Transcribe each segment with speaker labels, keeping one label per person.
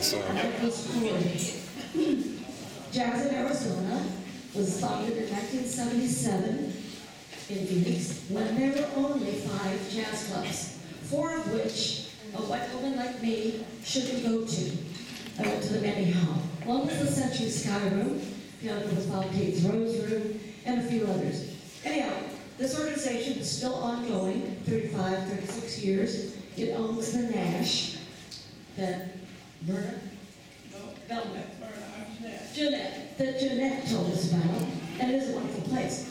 Speaker 1: That was Corey. Jazz in Arizona was founded in 1977 in Phoenix when there were only 5 jazz clubs, 4 of which a white woman like me shouldn't go to. I went to them anyhow. One was the Century Sky Room, the other was Bob Kate's Rose Room, and a few others. Anyhow, this organization is still ongoing, 35, 36 years. It owns the Nash, that Verna? Velvet. Jeanette, that Jeanette told us about, and it is a wonderful place.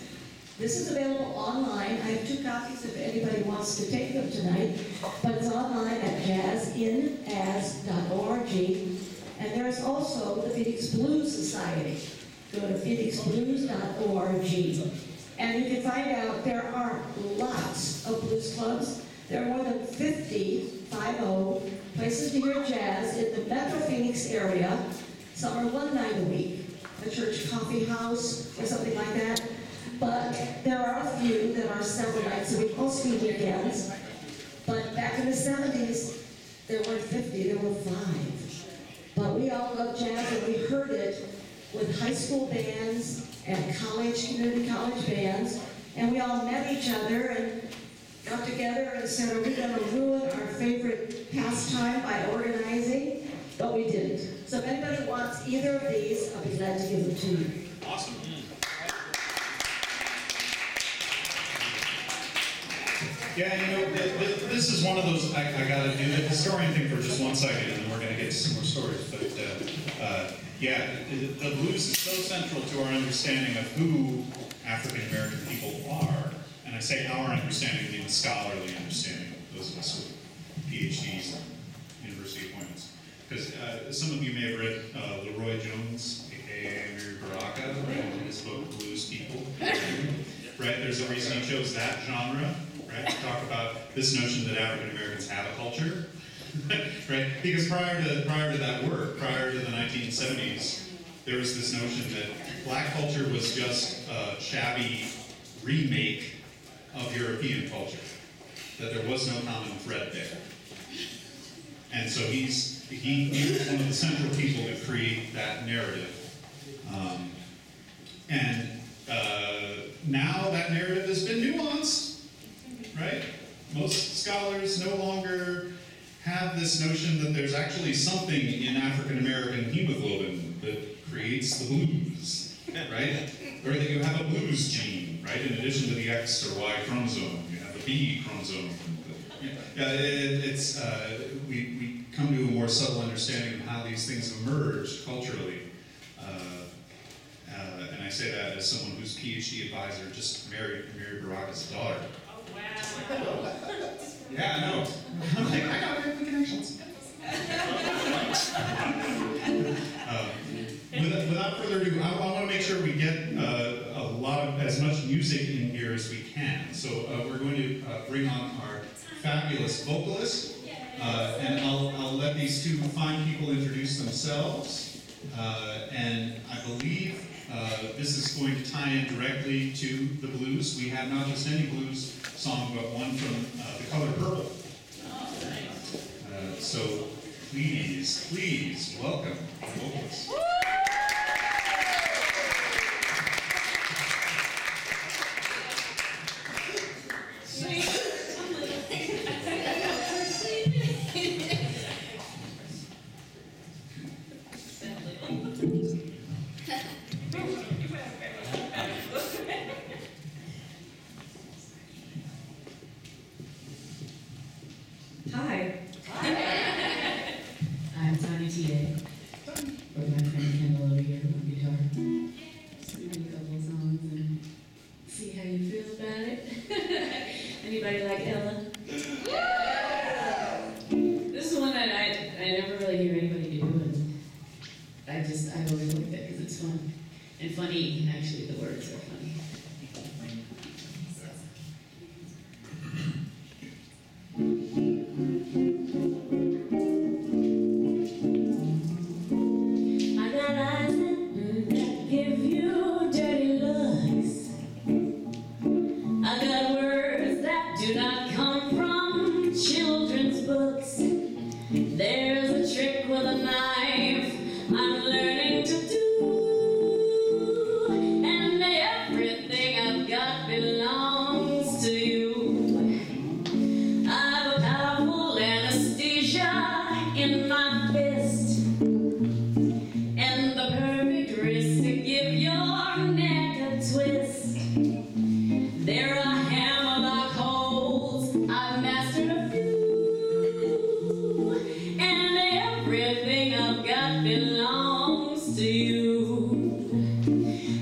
Speaker 1: This is available online. I have 2 copies if anybody wants to take them tonight, but it's online at jazzinaz.org, and there's also the Phoenix Blues Society. Go to phoenixblues.org, and you can find out there are lots of blues clubs. There are more than 50 places to hear jazz in the Metro Phoenix area. Some are 1 night a week, a church coffee house or something like that. But there are a few that are several nights a week, mostly weekends. But back in the 70s, there weren't 50, there were 5. But we all love jazz, and we heard it with high school bands and community college bands. And we all met each other and got together and said, are we going to ruin our favorite pastime by organizing? But we didn't. So if anybody wants either of these, I'll be glad to give them to you.
Speaker 2: Awesome. Yeah, you know, this is one of those, I got to do the historian thing for just 1 second, and then we're going to get to some more stories. But yeah, the blues is so central to our understanding of who African American people are. And I say our understanding, I mean the scholarly understanding of those of us with PhDs and university appointments. Because some of you may have read Leroy Jones, aka Amiri Baraka, right, in his book Blues People. Right, there's a reason he chose that genre, right, to talk about this notion that African Americans have a culture, right? Because prior to that work, prior to the 1970s, there was this notion that black culture was just a shabby remake of European culture, that there was no common thread there. And so he was one of the central people to create that narrative. Now that narrative has been nuanced, right? Most scholars no longer have this notion that there's actually something in African American hemoglobin that creates the blues, right? Or that you have a blues gene, right? In addition to the X or Y chromosome, you have a B chromosome. We come to a more subtle understanding of how these things emerged culturally. And I say that as someone whose PhD advisor just married Amiri Baraka's daughter.
Speaker 3: Oh, wow.
Speaker 2: Yeah, I know. I'm like, I got very good connections. Without further ado, I want to make sure we get as much music in here as we can. So we're going to bring on our fabulous vocalist, and I'll let these 2 fine people introduce themselves. And I believe this is going to tie in directly to the blues. We have not just any blues song, but one from The Color Purple. So please welcome the vocalist.
Speaker 4: Hi. I'm Tanya T.A. with my friend Kendall over here on guitar. Sing a couple of songs and see how you feel about it. Anybody like Ella? This is one that I never really hear anybody do, and I always like that because it's fun. And funny, actually, the words are funny.
Speaker 1: There's a trick with a knife.
Speaker 4: belongs to you. I've a powerful anesthesia in my fist, and the perfect wrist to give your neck a twist. There are hammerlock holds, I've mastered a few, and everything I've got belongs to you.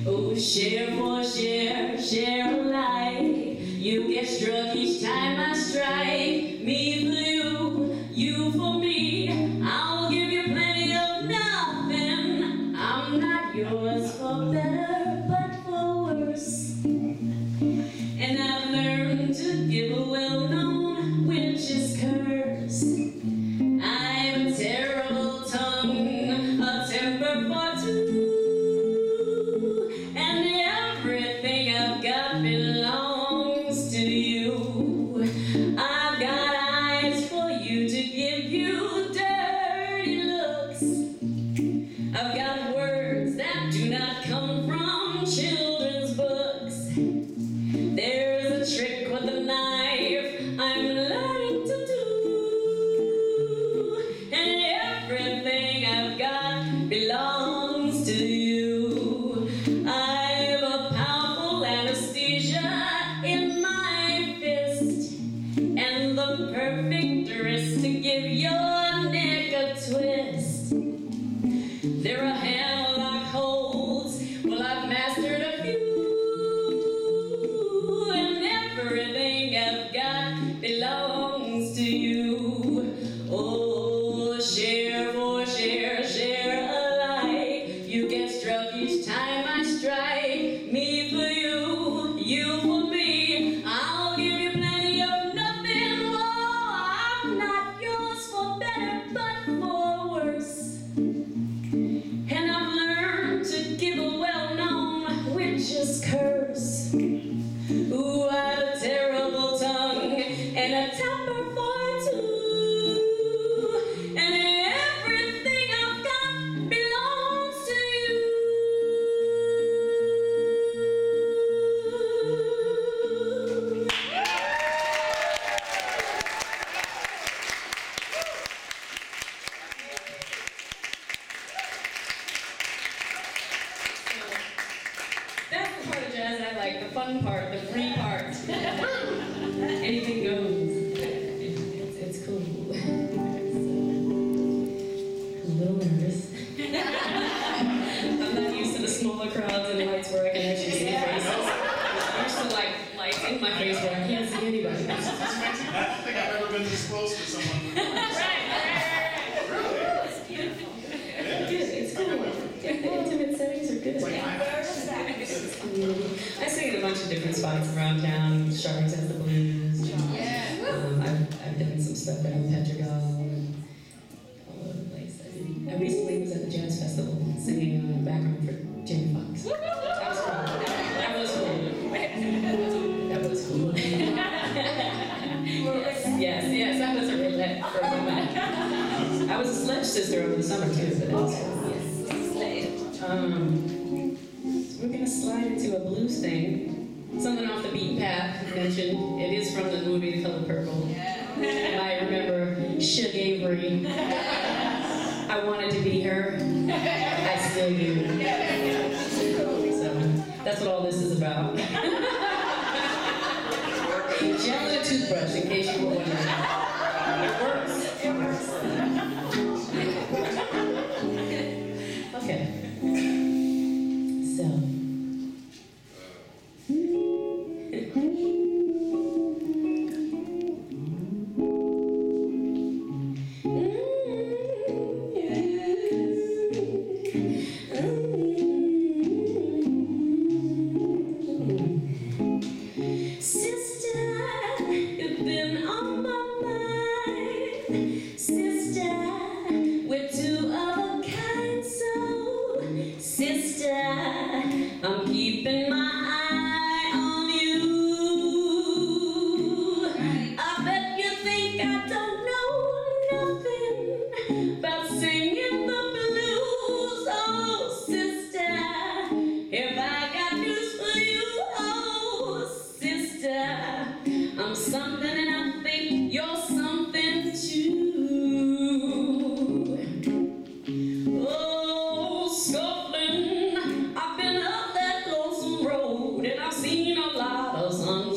Speaker 4: Oh, share for share, share alike. You get struck each time I strike. Me for you for me. I'll give you plenty of nothing. I'm not yours for better, but for worse. And I've learned to give a well-known witch's curse. I've a terrible tongue, a temper for two, and everything I've got belongs to you. I've got eyes for you to give you dirty looks. I've got words that do not come from children's books. There's a trick with a knife I'm learning to do, and everything I've got belongs to you. I've a powerful anesthesia in my fist, and the perfect wrist to give your neck a twist. There are hammerlock holds, well, I've mastered a few, and everything I've got belongs to you. Oh, share for share, share alike. You get struck each time I strike. Me for you for me. I'll give you plenty of nothing. Oh, I'm not yours for better, but for worse. And I've learned to give a well-known witch's curse. Ooh, I have a terrible tongue and a temper for two, and everything I've got belongs to you. That's the part of jazz I like, the fun part, the free part. Anything goes. It's cool. I'm a little nervous. I'm not used to the smaller crowds and lights where I can actually see faces. I'm used to like lights in my face where I can't see anybody.
Speaker 2: I don't think I've ever been this close to someone.
Speaker 4: It's cool. Intimate settings are good. I sing in a bunch of different spots around town. Sharks has the blues. I've done some stuff at Petragal and all over the place. I recently was at the Jazz Festival singing background for Jamie Foxx. That was cool. That was cool. That was cool. Yes, I was a roulette for a moment. I was a sledge sister over the summer too, but that was cool. We're gonna slide into a blues thing. Something off the beaten path you mentioned. It is from the movie The Color Purple. And I remember Shug Avery. I wanted to be her. I still do. So that's what all this is about. Gel and a toothbrush, in case you were wondering. It works. Okay. So. Sister, you've been on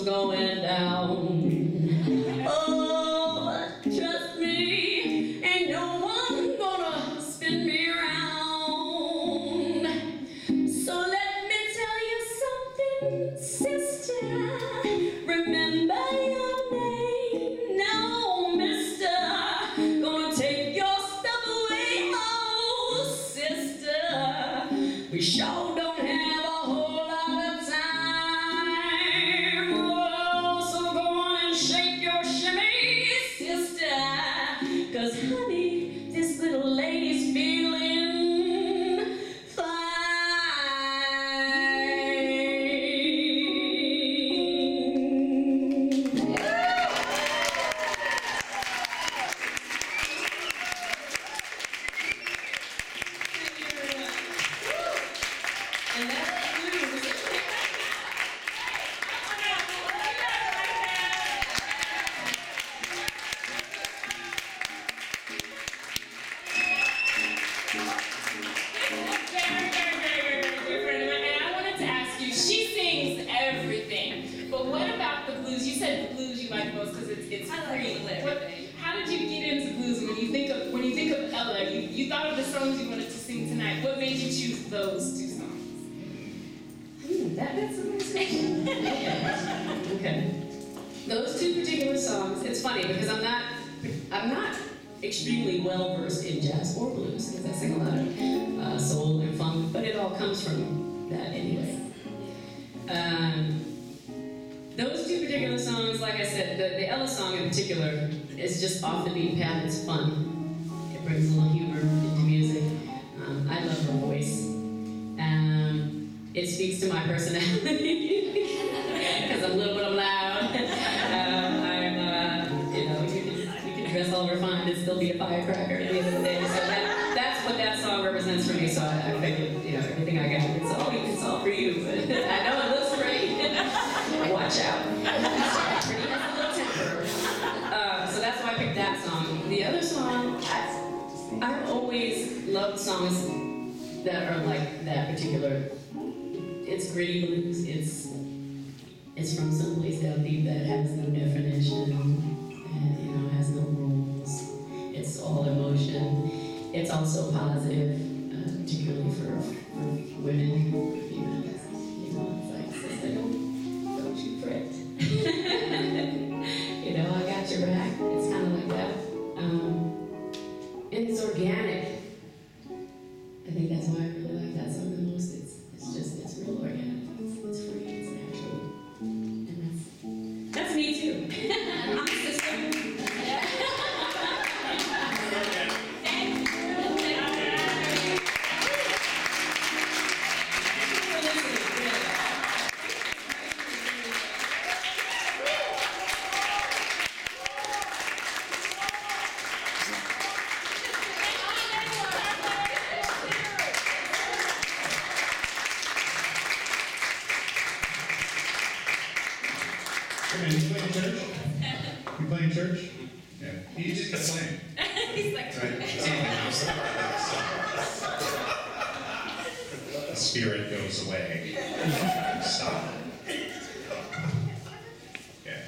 Speaker 4: was going down. Oh, trust me, ain't no one gonna spin me around. So let me tell you something, sister. Remember your name, no, mister. Gonna take your stuff away, oh, sister. We sure don't have a whole lot of time. Oh, so go on and shake your shimmy, sister. 'Cause honey, this little lady's feeling fine. And that's blues.
Speaker 3: Very different. And I wanted to ask you, she sings everything, but what about the blues? You said the blues you like most because it's free. How did you get into blues? When you think of Ella, you thought of the songs you wanted to sing tonight. What made you choose those two songs?
Speaker 4: That's a nice question. Okay. Those two particular songs, it's funny because I'm not extremely well versed in jazz or blues because I sing a lot of soul and funk, but it all comes from that anyway. Those two particular songs, like I said, the Ella song in particular is just off the beaten path. It's fun. It brings a little humor into music. I love her voice. It speaks to my personality because I'm a little bit loud. You can dress all refined and still be a firecracker at the end of the day. So that's what that song represents for me. So I figured, everything I got, it's all for you. I know it looks great. Watch out. Pretty has a little temper. So that's why I picked that song. The other song, I've always loved songs that are like that particular. It's gritty blues. It's from someplace down deep that has no definition and has no rules. It's all emotion. It's also positive, particularly for women, females. It's like, sister, don't you fret. I got your back. It's kind of like that. And it's organic. I think that's why I really like that song the most. It's real organic. It's free. It's natural. And that's me too. I'm a sister.
Speaker 2: Hey man, you play in church? You play in church? Yeah. You just kept playing.
Speaker 3: He's like,
Speaker 2: Right? The spirit goes away. Stop. Yeah.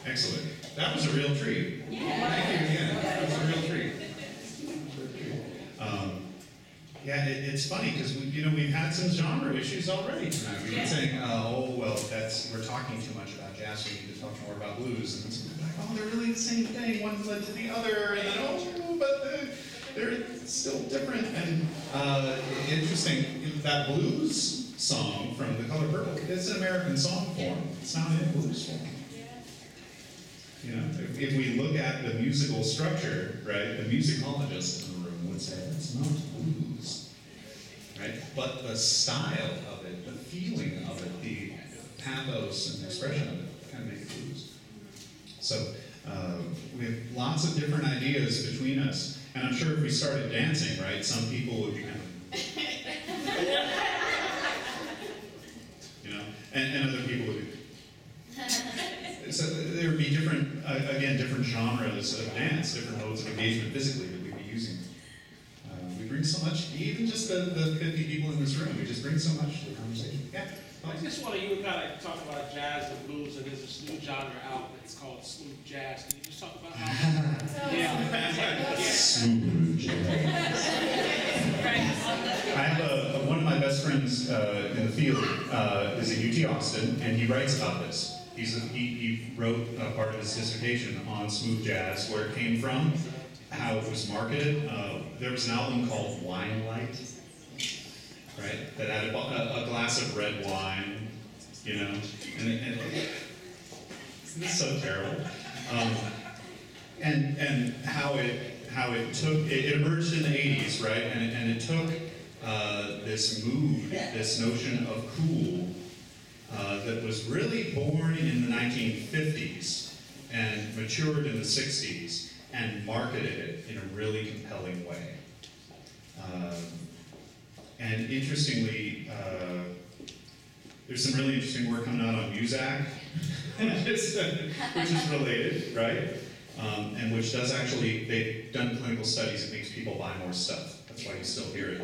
Speaker 2: Excellent. That was a real treat. Thank you again. That was a real treat. Yeah, it's funny because we've had some genre issues already tonight. We've been saying, we're talking too much about jazz, so we need to talk more about blues. And then somebody's like, they're really the same thing. One led to the other, and then but they're still different. And interesting, that blues song from The Color Purple is an American song form. It's not in blues form. If we look at the musical structure, right, the musicologist in the room would say it's not blues, right? But the style of it, the feeling of it, the pathos and expression of it kind of make it blues. So we have lots of different ideas between us, and I'm sure if we started dancing, right, some people would be kind of, and other people would be. So there would be different genres of dance, different modes of engagement physically that we'd be using. We bring so much, even just the 50 people in this room, we just bring so much to the conversation. Yeah.
Speaker 5: I just want you to kind of talk about jazz and blues, and there's this new genre out. It's called smooth jazz. Can you just talk about how? Yeah.
Speaker 2: Smooth jazz. I have one of my best friends in the field is at UT Austin, and he writes about this. He wrote a part of his dissertation on smooth jazz, where it came from, how it was marketed. There was an album called Wine Light, right? That had a glass of red wine, you know, and it's so terrible. And how it took it emerged in the 80s, right? And it took this mood, this notion of cool, that was really born in the 1950s and matured in the 60s and marketed it in a really compelling way. And interestingly, there's some really interesting work coming out on Muzak, which is related, right? And which does actually, they've done clinical studies, it makes people buy more stuff. That's why you still hear it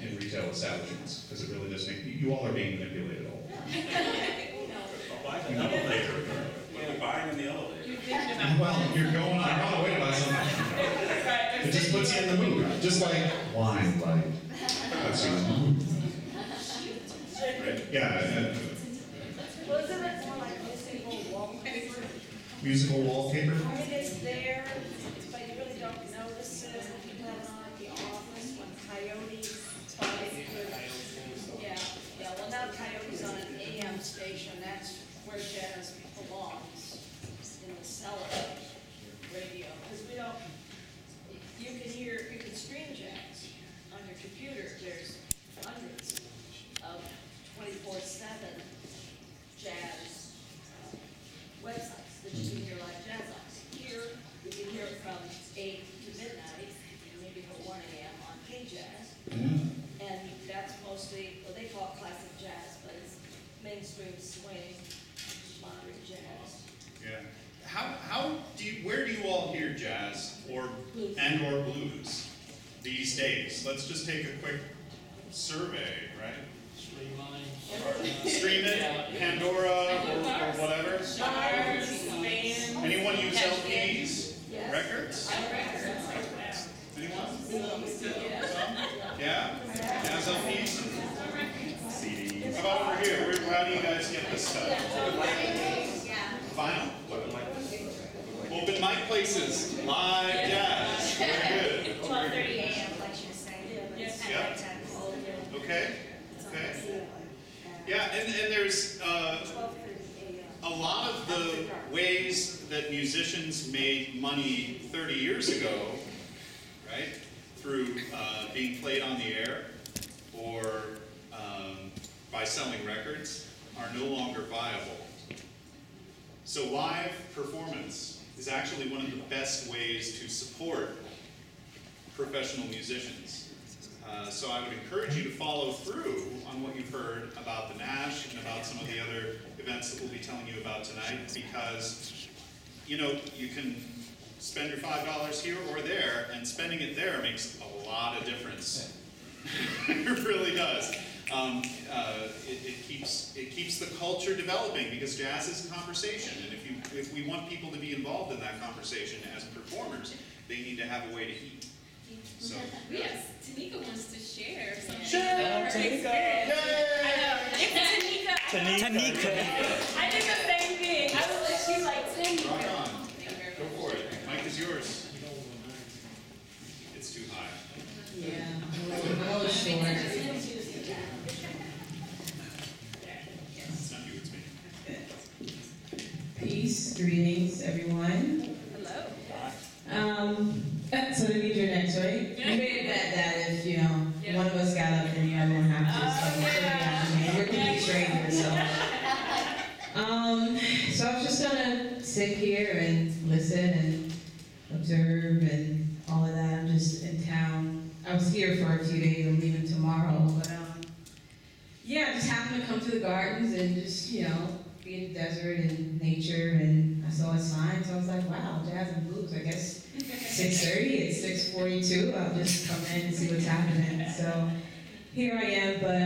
Speaker 2: in retail establishments, because it really does make, you all are being manipulated all the time.
Speaker 6: Buy the elevator. What are we buying in the elevator?
Speaker 2: Well, you're going on the way to buy something. It just puts you in the mood, just like wine light. Puts you in the mood. Right? Yeah.
Speaker 7: Well, isn't it more like musical wallpaper?
Speaker 2: Musical wallpaper?
Speaker 7: I mean, it's there, but you really don't notice it. You have it on at the office when Coyote yeah, well, now Coyote's on an AM station, that's where jazz belongs, in the cellar radio. Because we don't, you can stream jazz on your computer. There's hundreds of 24/7 jazz websites that you can hear live jazz on. Here, you can hear it from 8 to midnight, maybe till 1 a.m. on K-Jazz. And that's mostly, well, they call it classic jazz, but it's mainstream swing, modern jazz.
Speaker 2: Yeah. Where do you all hear jazz or blues these days? Let's just take a quick survey, right? Stream it, Pandora, or whatever. Anyone use LPs?
Speaker 7: Yes.
Speaker 2: Records? Anyone? Yeah? Jazz LPs? CDs. How about over here? How do you guys get this stuff? Vinyl? Open mic places, live jazz. Very good.
Speaker 7: 12:30 a.m., like you say.
Speaker 2: Yep. Okay. Yeah, and there's a lot of the ways that musicians made money 30 years ago, right, through being played on the air or by selling records, are no longer viable. So live performance is actually one of the best ways to support professional musicians. So I would encourage you to follow through on what you've heard about the Nash and about some of the other events that we'll be telling you about tonight, because, you know, you can spend your $5 here or there, and spending it there makes a lot of difference. It really does. It keeps the culture developing, because jazz is a conversation, and if we want people to be involved in that conversation as performers, they need to have a way to eat. So,
Speaker 3: Yes, Tanika wants to share something.
Speaker 5: Sure,
Speaker 3: about her
Speaker 5: Tanika.
Speaker 3: experience. I know. It's Tanika. I did the same thing. I was like, she's like, Tanika.
Speaker 2: rock on. Go for it. Mike is yours. It's too high.
Speaker 1: Yeah, a little short.
Speaker 2: It's not you, it's me.
Speaker 8: Peace, greetings, everyone.
Speaker 3: Hello.
Speaker 8: So the meet your next, right? We made a bet that if, you know, one of us got up, then the other one have to. We're complete strangers, so. So I was just gonna sit here and listen and observe and all of that. I'm just in town. I was here for a few days. I'm leaving tomorrow, but yeah, I just happened to come to the gardens and just, you know, be in the desert and nature, and I saw a sign, so I was like, wow, jazz and blues, I guess 6:30, it's 6:42, I'll just come in and see what's happening. So here I am, but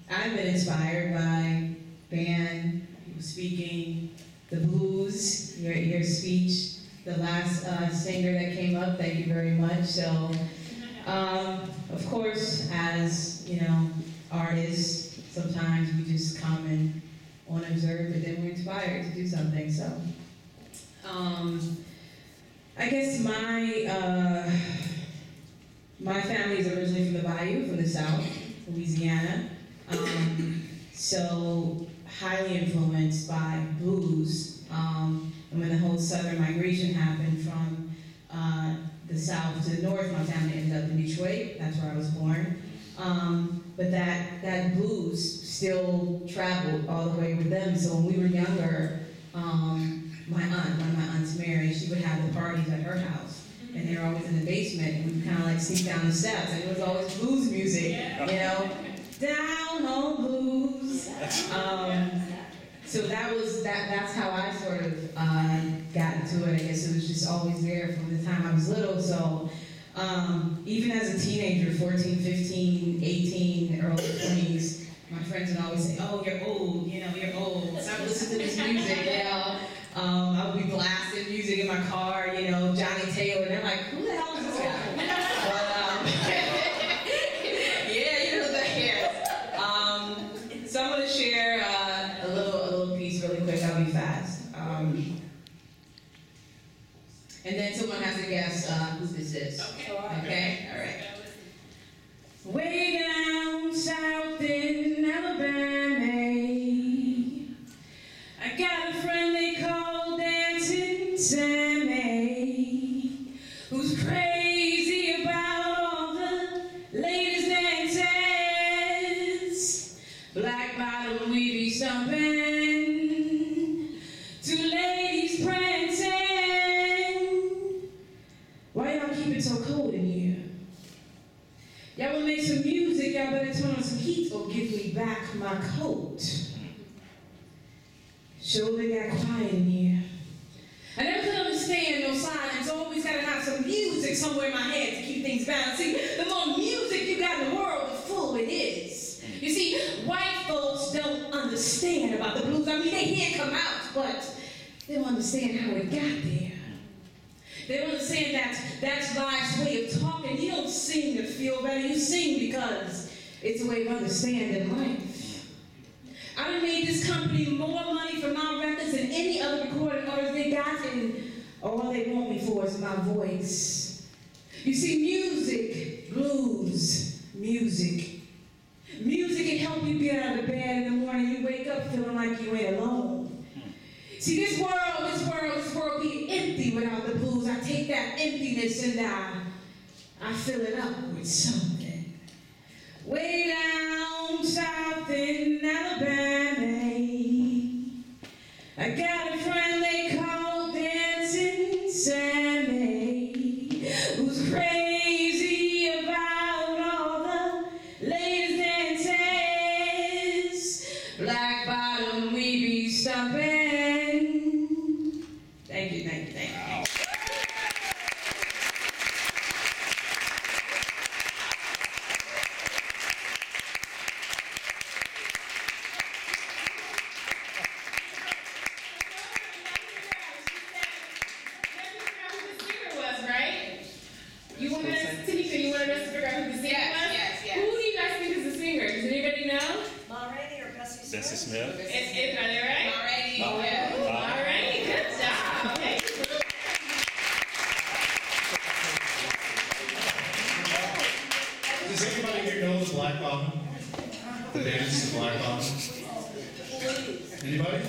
Speaker 8: I've been inspired by band, people speaking, the blues, your speech, the last singer that came up, thank you very much. So, of course, as, you know, artists, sometimes we just come and want to observe, but then we're inspired to do something, so. I guess my family is originally from the Bayou, from the South, Louisiana. So highly influenced by blues. And when the whole Southern migration happened from the South to the North, my family ended up in Detroit. That's where I was born. But that blues still traveled all the way with them. So when we were younger, one of my aunts, Mary, she would have the parties at her house. And they were always in the basement, and we'd kind of like sneak down the steps, and it was always blues music, you know? Down home blues. So that's how I sort of got into it. I guess it was just always there from the time I was little. So even as a teenager, 14, 15, 18, early 20s, my friends would always say, oh, you're old, you know, you're old. Stop listening to this music, you know? I would be blasting music in my car, you know, Johnny Taylor, and they're like, who the hell is this guy? Yeah, you know that, yes. So I'm gonna share a little piece really quick, I'll be fast. And then someone has to guess who this is. Okay, all right. Way down south in Alabama, I got a friend they call Dancing Sammy, who's crazy about all the latest dances. Black bottom we be stomping, two ladies prancing. Why y'all keep it so cold in here? Y'all wanna make some music, y'all better turn on some heat or give me back my coat. Sure, they got quiet in here. I never could understand no silence. Always gotta have some music somewhere in my head to keep things balanced. See, the more music you got in the world, the fuller it is. You see, white folks don't understand about the blues. I mean, they hear it come out, but they don't understand how it got there. They don't understand that's life's way of talking. You don't sing to feel better. You sing because it's a way of understanding life. I done made this company more money for my records than any other recording artist they got, and all they want me for is my voice. You see, music, blues, music. Music can help you get out of bed in the morning. You wake up feeling like you ain't alone. See, this world be empty without the blues. I take that emptiness and I fill it up with something. Way down south in Alabama, I got a friend they call Dancing Sammy, who's crazy about all the latest dances. Black bottom we be stomping. Thank you, thank you, thank you.
Speaker 3: You wanted us, Tanisha, you wanted us to figure out who the singer was?
Speaker 7: Yes.
Speaker 3: Who do you guys think is the singer? Does anybody know?
Speaker 7: Ma Rainey or Bessie Smith?
Speaker 6: Bessie Smith.
Speaker 3: Are they right?
Speaker 7: Ma Rainey,
Speaker 3: All right, good job. Okay.
Speaker 2: Does anybody here know the Black Bottom? The dance, the Black Bottom? Anybody?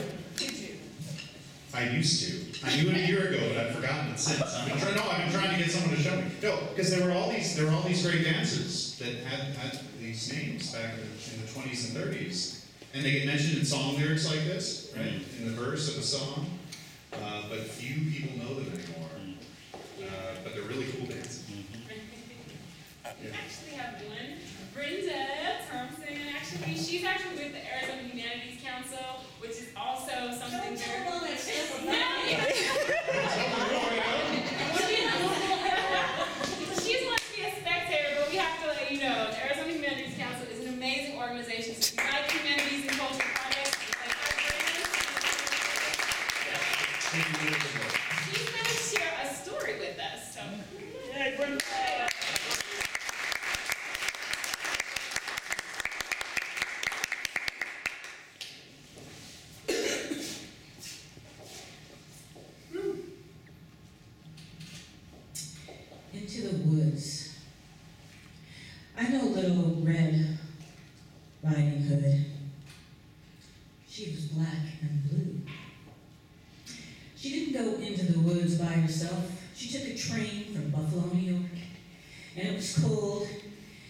Speaker 2: I used to. I knew it a year ago, but I've forgotten it since. I've been trying to get someone to show me. No, because there were all these great dancers that had these names back in the 20s and 30s, and they get mentioned in song lyrics like this, right? In the verse of a song, but few people know them anymore. But they're really cool dancers.
Speaker 3: I actually have one. Brenda Thompson, actually. She's actually with the Arizona Humanities Council, which is also something
Speaker 7: Don't tell them that stuff about
Speaker 3: No, yeah. She's wants to be a spectator, but we have to let you know, the Arizona Humanities Council is an amazing organization. So if you guys She's going to share a story with us. So.
Speaker 5: Hey, Brenda.
Speaker 8: Into the woods. I know Little Red Riding Hood. She was black and blue. She didn't go into the woods by herself. She took a train from Buffalo, New York, and it was cold,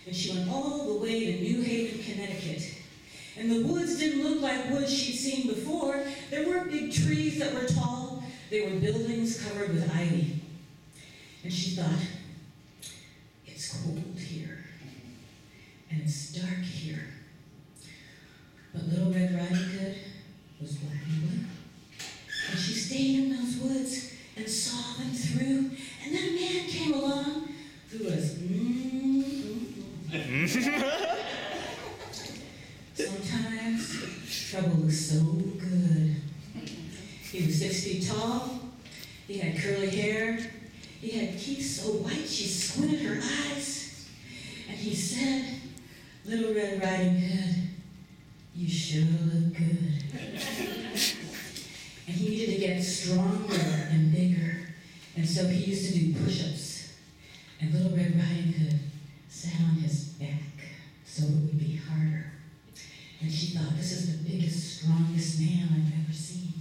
Speaker 8: and she went all the way to New Haven, Connecticut. And the woods didn't look like woods she'd seen before. There weren't big trees that were tall. They were buildings covered with ivy. And she thought, it's cold here, and it's dark here. But Little Red Riding Hood was black and blue. And she stayed in those woods and saw them through. And then a man came along who was, Sometimes trouble looks so good. He was 6 feet tall. He had curly hair. He had teeth so white she squinted her eyes. And he said, Little Red Riding Hood, you sure look good. And he needed to get stronger and bigger. And so he used to do push-ups. And Little Red Riding Hood sat on his back so it would be harder. And she thought, this is the biggest, strongest man I've ever seen.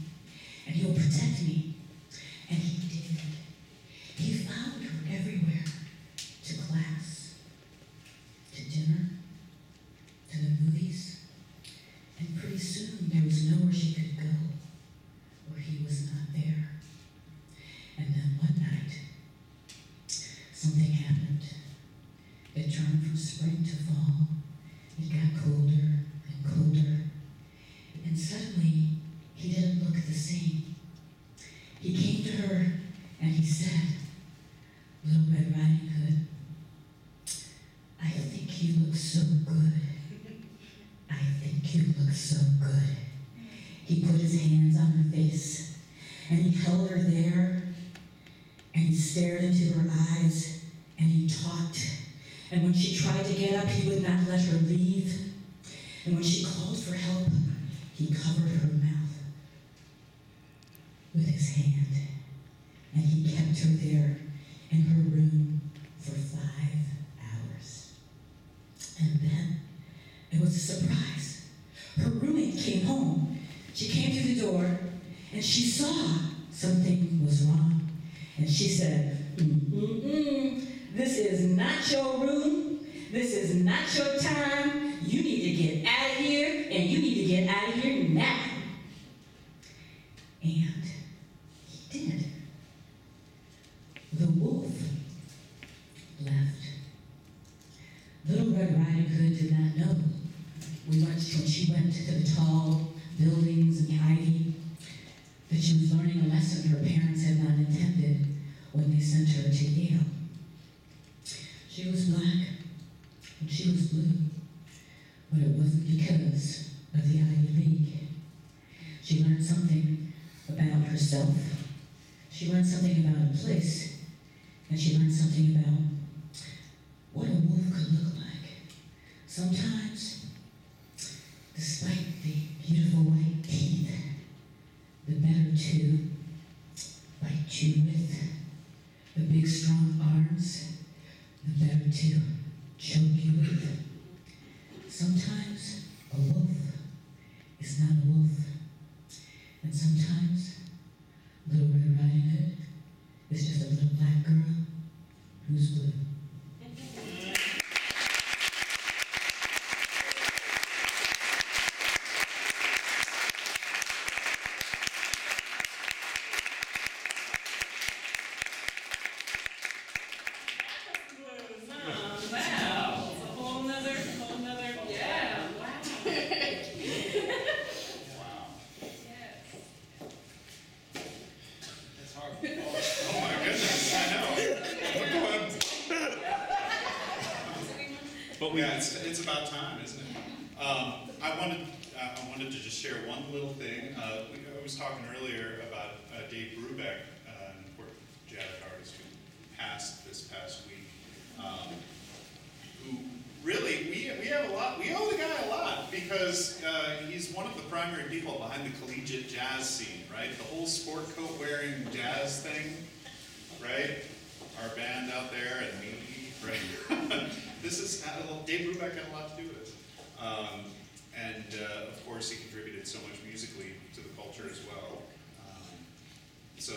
Speaker 8: And he'll protect me. And he did. He followed her everywhere. To class, to dinner, to the movies. And pretty soon there was nowhere she could go where he was not there. And then one night, something happened. It turned from spring to fall. It got colder and colder. And suddenly, he didn't look the same. He came to her and he said, Little Red Riding Hood, I think you look so good. I think you look so good. He put his hands on her face and he held her there and he stared into her eyes and he talked. And when she tried to get up, he would not let her leave. And when she called for help, he covered her mouth with his hand. And he kept her there in her room for 5 hours. And then it was a surprise. Her roommate came home. She came through the door and she saw something was wrong. And she said, this is not your room. This is not your time. You need to get out of here, and you need to get out of here now. And he did. The wolf left. Little Red Riding Hood did not know when she went to the tall buildings and the ivy that she was learning a lesson her parents had not intended when they sent her to Yale. She was black and she was blue, but it wasn't because of the Ivy League. She learned something about herself. She learned something about a place, and she learned something about what a wolf could look like. Sometimes, despite the beautiful white teeth, the better to bite you with, the big strong arms, the better to choke you with. Sometimes a wolf is not a wolf, and sometimes Little Red Riding Hood is just a little black girl who's blue.
Speaker 2: Yeah, it's about time, isn't it? I wanted to just share one little thing. I was talking earlier about Dave Brubeck, an important jazz artist who passed this past week, who really, we have a lot, we owe the guy a lot, because he's one of the primary people behind the collegiate jazz scene, right? The whole sport coat wearing jazz thing, right? Our band out there and me, right? This is, Dave Brubeck had a lot to do with it. And of course he contributed so much musically to the culture as well. So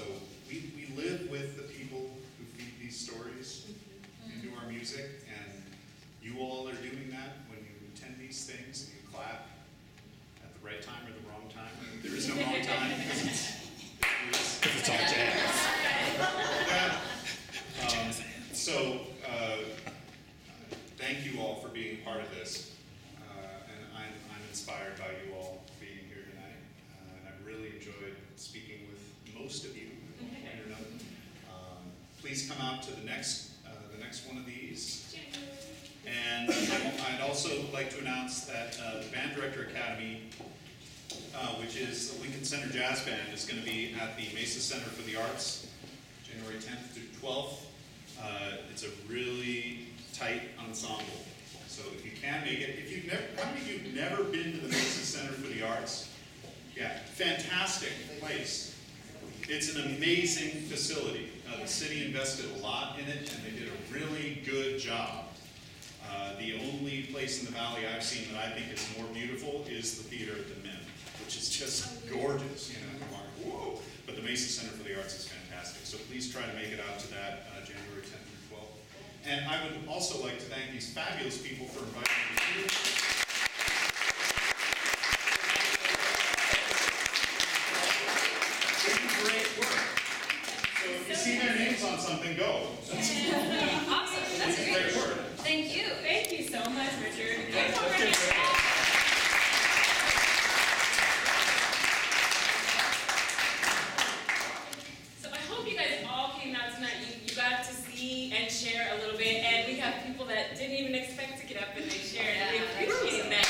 Speaker 2: we live with the people who feed these stories into our music, and you all are doing that when you attend these things and you clap at the right time or the wrong time. There is no wrong time because it's all jazz. So thank you all for being part of this, and I'm inspired by you all being here tonight, and I've really enjoyed speaking with most of you. Please come out to the next one of these. And I'd also like to announce that the Band Director Academy, which is the Lincoln Center Jazz Band, is going to be at the Mesa Center for the Arts, January 10th through 12th. It's a really tight ensemble. So if you can make it, if you've never, how many of you have never been to the Mesa Center for the Arts? Yeah, fantastic place. It's an amazing facility. The city invested a lot in it, and they did a really good job. The only place in the valley I've seen that I think is more beautiful is the Theater at the Mint, which is just gorgeous. You know, I'm like, whoa! But the Mesa Center for the Arts is fantastic. So please try to make it out to that January 10th through 12th. And I would also like to thank these fabulous people for inviting me here. Great work. So if you see their names on something, go.
Speaker 3: Awesome. That's
Speaker 2: great work.
Speaker 3: Thank you. Thank you so much, Richard. So I hope you guys all came out tonight. You got to see and share a little bit, and we have people that didn't even expect to get up and they shared. And we appreciate that.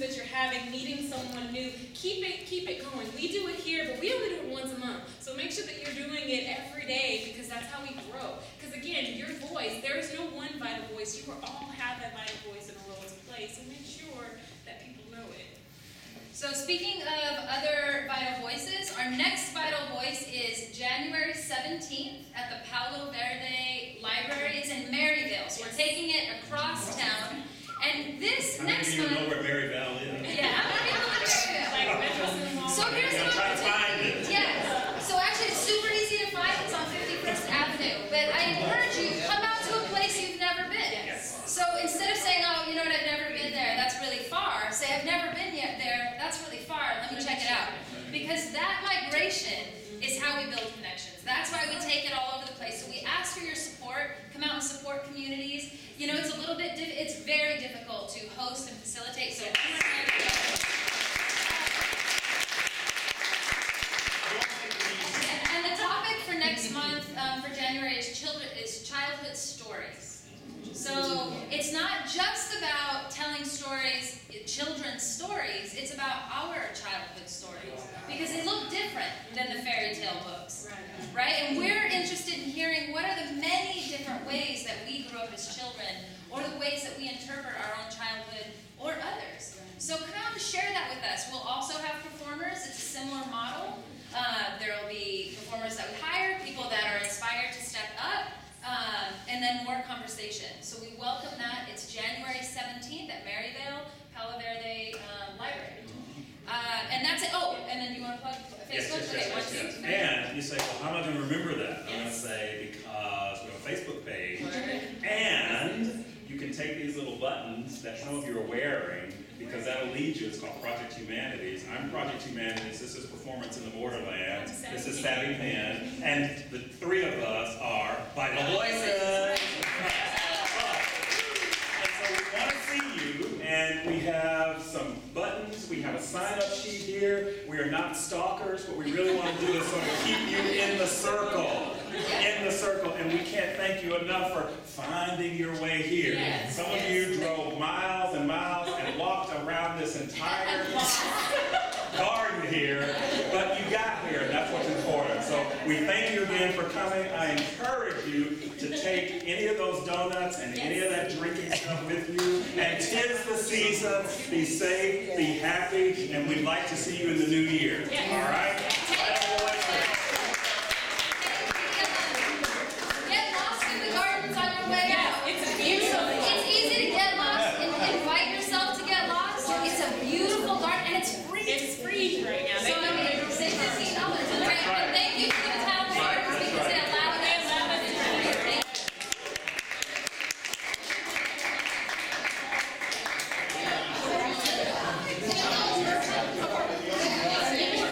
Speaker 3: That you're having, meeting someone new, keep it going. We do it here, but we only do it once a month. So make sure that you're doing it every day, because that's how we grow. Because again, your voice, there is no one vital voice. You all have that vital voice in a role to play. So make sure that people know it.
Speaker 9: So speaking of other vital voices, our next vital voice is January 17th at the Palo Verde Library. It's in Maryville, so we're taking it across town. And this next month...
Speaker 6: I don't even know where Maryville is.
Speaker 9: Yeah, how many people live in Maryville? So here's what I'm
Speaker 6: trying to find it.
Speaker 9: Yeah. So actually it's super easy to find. It's on 51st Avenue. But I encourage you, come out to a place you've never been.
Speaker 6: Yes.
Speaker 9: So instead of saying, oh, you know what, I've never been there, that's really far, say, I've never been yet there, that's really far, let me check it out. Because that migration is how we build connections. That's why we take it all over the place. So we ask for your support, come out and support communities. You know, it's a little bit, it's very difficult to host and facilitate, so and the topic for next month, for January, is childhood stories. So it's not just about telling stories, children's stories, it's about our childhood stories. Because they look different than the fairy tale books. Right? And we're interested in hearing what are the many different ways that we grew up as children, or the ways that we interpret our own childhood, or others. So come out and share that with us. We'll also have performers. It's a similar model. There will be performers that we hire, people that are inspired to step up, and then more conversation. So we welcome that. It's January 17th at Maryville, Palo Verde Library. And that's it. Oh, and then you want to plug Facebook?
Speaker 6: Yes. And you say, well, how am I going to remember that? I'm going to say, because we have a Facebook page, and you can take these little buttons that some of you are wearing, because that'll lead you. It's called Project Humanities. I'm Project Humanities. This is Performance in the Borderlands. This is Savvy Pen. And the three of us are Vital Voices. We want to see you, and we have some buttons, we have a sign-up sheet here. We are not stalkers. What we really want to do is sort of keep you in the circle. In the circle, and we can't thank you enough for finding your way here. Some of you drove miles and miles entire garden here, but you got here, and that's what's important. So we thank you again for coming. I encourage you to take any of those donuts and any of that drinking stuff with you. And 'tis the season. Be safe, be happy, and we'd like to see you in the new year. All right?